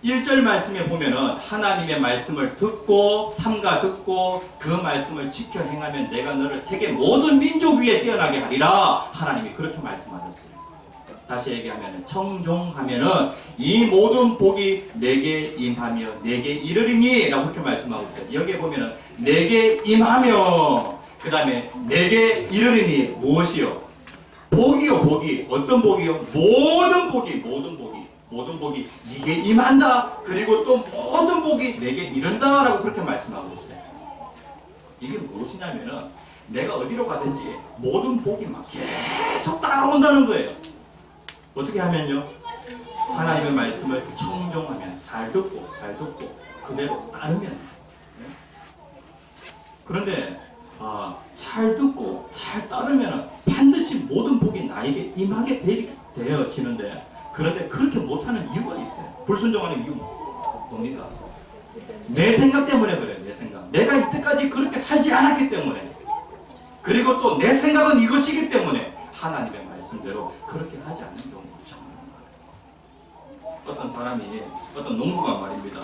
1절 말씀에 보면은 하나님의 말씀을 듣고 삼가 듣고 그 말씀을 지켜 행하면 내가 너를 세계 모든 민족 위에 뛰어나게 하리라. 하나님이 그렇게 말씀하셨어요. 다시 얘기하면 청종하면은 이 모든 복이 내게 임하며 내게 이르리니 라고 그렇게 말씀하고 있어요. 여기에 보면은 내게 임하며 그 다음에 내게 이르리니 무엇이요? 복이요. 복이 어떤 복이요? 모든 복이 모든 복이 네게 임한다. 그리고 또 모든 복이 내게 이른다 라고 그렇게 말씀하고 있어요. 이게 무엇이냐면은 내가 어디로 가든지 모든 복이 막 계속 따라온다는 거예요. 어떻게 하면요? 하나님의 말씀을 청종하면 잘 듣고 그대로 따르면. 그런데 잘 듣고 잘 따르면 반드시 모든 복이 나에게 임하게 되어지는데, 그런데 그렇게 못하는 이유가 있어요. 불순종하는 이유 뭡니까? 내 생각 때문에 그래요. 내 생각. 내가 이때까지 그렇게 살지 않았기 때문에, 그리고 또 내 생각은 이것이기 때문에 하나님의 말씀대로 그렇게 하지 않는 경우가 정말 많아요. 어떤 사람이, 어떤 농부가 말입니다.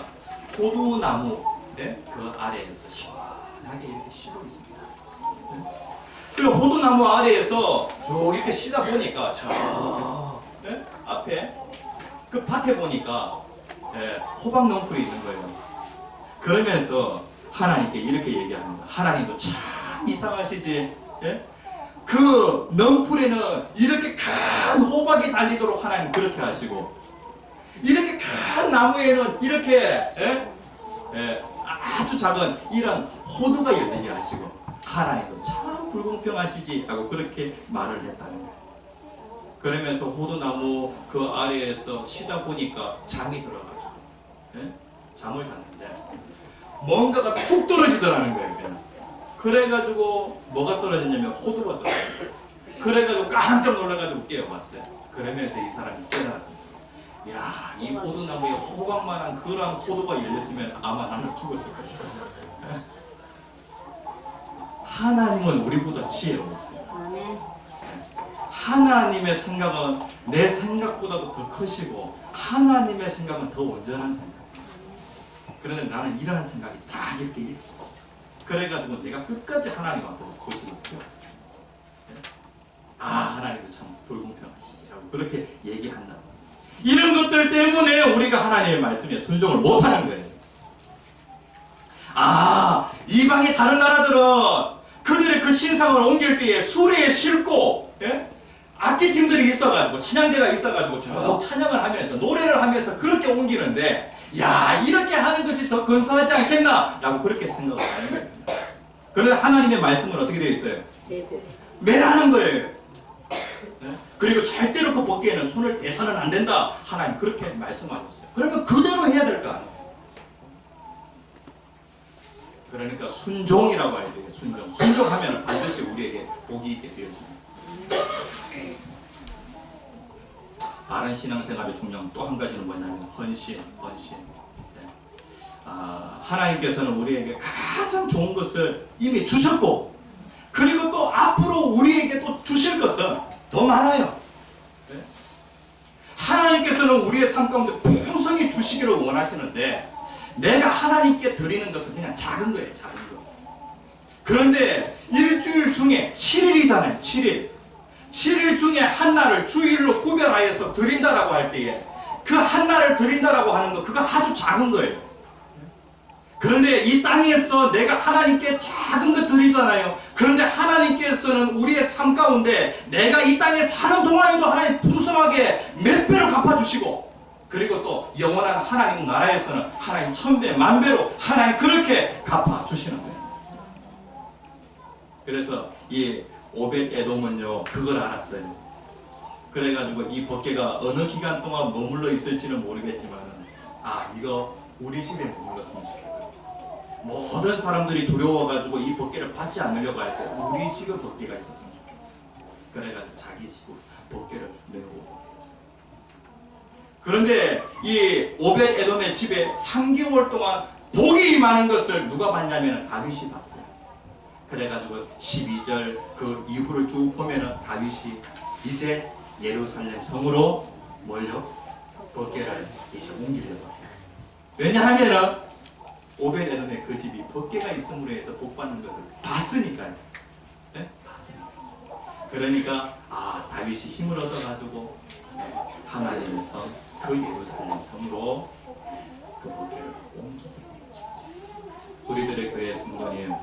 호두나무 그 아래에서 시원하게 이렇게 쉬고 있습니다. 그리고 호두나무 아래에서 쭉 이렇게 쉬다 보니까 저 앞에 그 밭에 보니까 호박 넝쿨이 있는 거예요. 그러면서 하나님께 이렇게 얘기합니다. 하나님도 참 이상하시지. 그 넝쿨에는 이렇게 큰 호박이 달리도록 하나님 그렇게 하시고, 이렇게 큰 나무에는 이렇게 아주 작은 이런 호두가 열리게 하시고, 하나님도 참 불공평하시지 하고 그렇게 말을 했다는 거예요. 그러면서 호두나무 그 아래에서 쉬다 보니까 잠이 들어가지고 잠을 잤는데 뭔가가 툭 떨어지더라는 거예요. 그냥. 그래가지고 뭐가 떨어졌냐면 호두가 떨어졌어요. 그래가지고 깜짝 놀라가지고 깨어봤어요. 그러면서 이 사람이 깨달았거든요. 야, 이 호두나무에 호박만한 그런 호두가 열렸으면 아마 나는 죽었을 것이다. 하나님은 우리보다 지혜로우세요. 하나님의 생각은 내 생각보다도 더 크시고 하나님의 생각은 더 온전한 생각. 그런데 나는 이러한 생각이 다 이렇게 있어. 그래가지고 내가 끝까지 하나님 앞에서 고집을 피워. 하나님도 참 불공평하시지라고 그렇게 얘기한다. 이런 것들 때문에 우리가 하나님의 말씀에 순종을 못하는 거예요. 이방의 다른 나라들은 그들의 그 신상을 옮길 때에 수레에 싣고 악기팀들이 있어가지고 찬양대가 있어가지고 쭉 찬양을 하면서 노래를 하면서 그렇게 옮기는데, 야, 이렇게 하는 것이 더 근사하지 않겠나 라고 그렇게 생각을 하는 거예요. 그런데 하나님의 말씀은 어떻게 되어 있어요? 매라는 거예요. 그리고 절대로 그 법궤에는 손을 대서는 안 된다. 하나님 그렇게 말씀하셨어요. 그러면 그대로 해야 될 거 아니에요. 그러니까 순종이라고 해야 돼요. 순종하면 반드시 우리에게 복이 있게 되어집니다. 바른 신앙생활의 중요한 또 한 가지는 뭐냐면 헌신. 하나님께서는 우리에게 가장 좋은 것을 이미 주셨고, 그리고 또 앞으로 우리에게 또 주실 것은 더 많아요. 하나님께서는 우리의 삶 가운데 풍성히 주시기를 원하시는데, 내가 하나님께 드리는 것은 그냥 작은 거예요. 작은 거. 그런데 일주일 중에 7일이잖아요. 7일 중에 한 날을 주일로 구별하여서 드린다라고 할 때에 그 한 날을 드린다라고 하는 거, 그거 아주 작은 거예요. 그런데 이 땅에서 내가 하나님께 작은 거 드리잖아요. 그런데 하나님께서는 우리의 삶 가운데 내가 이 땅에 사는 동안에도 하나님 풍성하게 몇 배로 갚아주시고, 그리고 또 영원한 하나님 나라에서는 하나님 1000배, 10,000배로 하나님 그렇게 갚아주시는 거예요. 그래서 이 오벳 에돔은요 그걸 알았어요. 그래가지고 이 법궤가 어느 기간 동안 머물러 있을지는 모르겠지만 이거 우리 집에 머물렀으면 좋겠다. 모든 사람들이 두려워가지고 이 법궤를 받지 않으려고 할 때 우리 집에 법궤가 있었으면 좋겠다. 그래가지고 자기 집으로 법궤를 메우고. 그런데 이 오벳 에돔의 집에 3개월 동안 복이 임하는 것을 누가 봤냐면 다윗이 봤어요. 그래가지고 12절 그 이후를 쭉 보면은 다윗이 이제 예루살렘 성으로 몰려 법궤를 이제 옮기려고 해요. 왜냐하면은 오벳 에돔의 그 집이 법궤가 있음으로 해서 복 받는 것을 봤으니까요. 봤으니까. 그러니까 다윗이 힘을 얻어가지고 하나님에서 그 예루살렘 성으로 그 법궤를 옮기게 되죠. 우리들의 교회 성도님,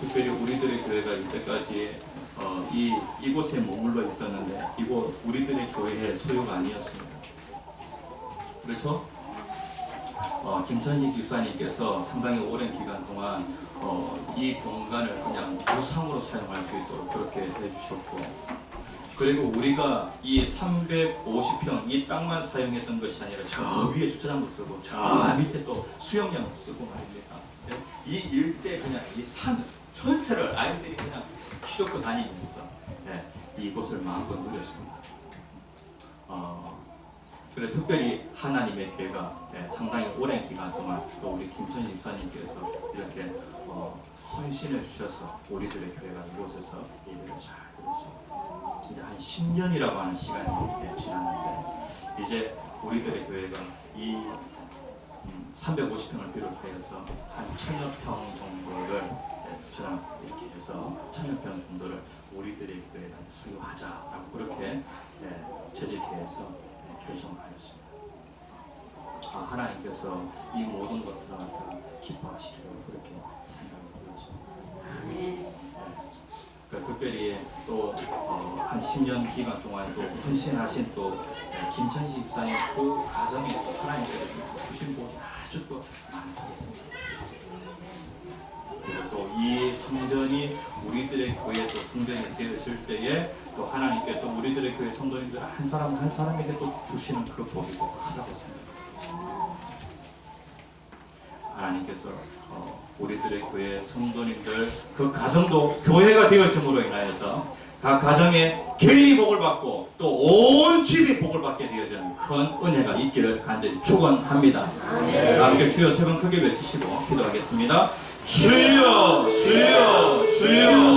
특별히 우리들의 교회가 이때까지 이곳에 머물러 있었는데 이곳 우리들의 교회의 소유가 아니었습니다. 그렇죠? 김천식 집사님께서 상당히 오랜 기간 동안 이 공간을 그냥 무상으로 사용할 수 있도록 그렇게 해주셨고, 그리고 우리가 이 350평 이 땅만 사용했던 것이 아니라 저 위에 주차장도 쓰고 저 밑에 또 수영장도 쓰고 말입니다. 이 일대 그냥 이 산 전체를 아이들이 그냥 휘젓고 다니면서 이곳을 마음껏 누렸습니다. 그래 특별히 하나님의 교회가 상당히 오랜 기간 동안 또 우리 김천희 집사님께서 이렇게 헌신을 주셔서 우리들의 교회가 이곳에서 예배를 잘 드렸습니다. 이제 한 10년이라고 하는 시간이 지났는데 이제 우리들의 교회가 이 350평을 비롯하여서 한 1000여 평 정도를 주차장 이렇게 해서 1000여 평 정도를 우리들의 교회가 소유하자라고 그렇게 재직회에서 결정하였습니다. 하나님께서 이 모든 것들을 갖다가 기뻐하시리라고 그렇게 생각이 되었습니다. 그러니까 특별히 또 한 10년 기간 동안 또 헌신하신 또 김천식 집사님 그 가정에 하나님께서 주신 복이 아주 또 많다겠습니다. 그리고 또 이 성전이 우리들의 교회 또 성전이 되어질 때에 또 하나님께서 우리들의 교회 성도님들 한 사람 한 사람에게 또 주시는 그 복이 또 크다고 생각합니다. 하나님께서 우리들의 교회 성도님들 그 가정도 교회가 되어짐으로 인하여서 각 가정에 개인이 복을 받고 또 온 집이 복을 받게 되어지는 큰 은혜가 있기를 간절히 축원합니다. 함께 주여 세 번 크게 외치시고 기도하겠습니다. 주여 주여 주여.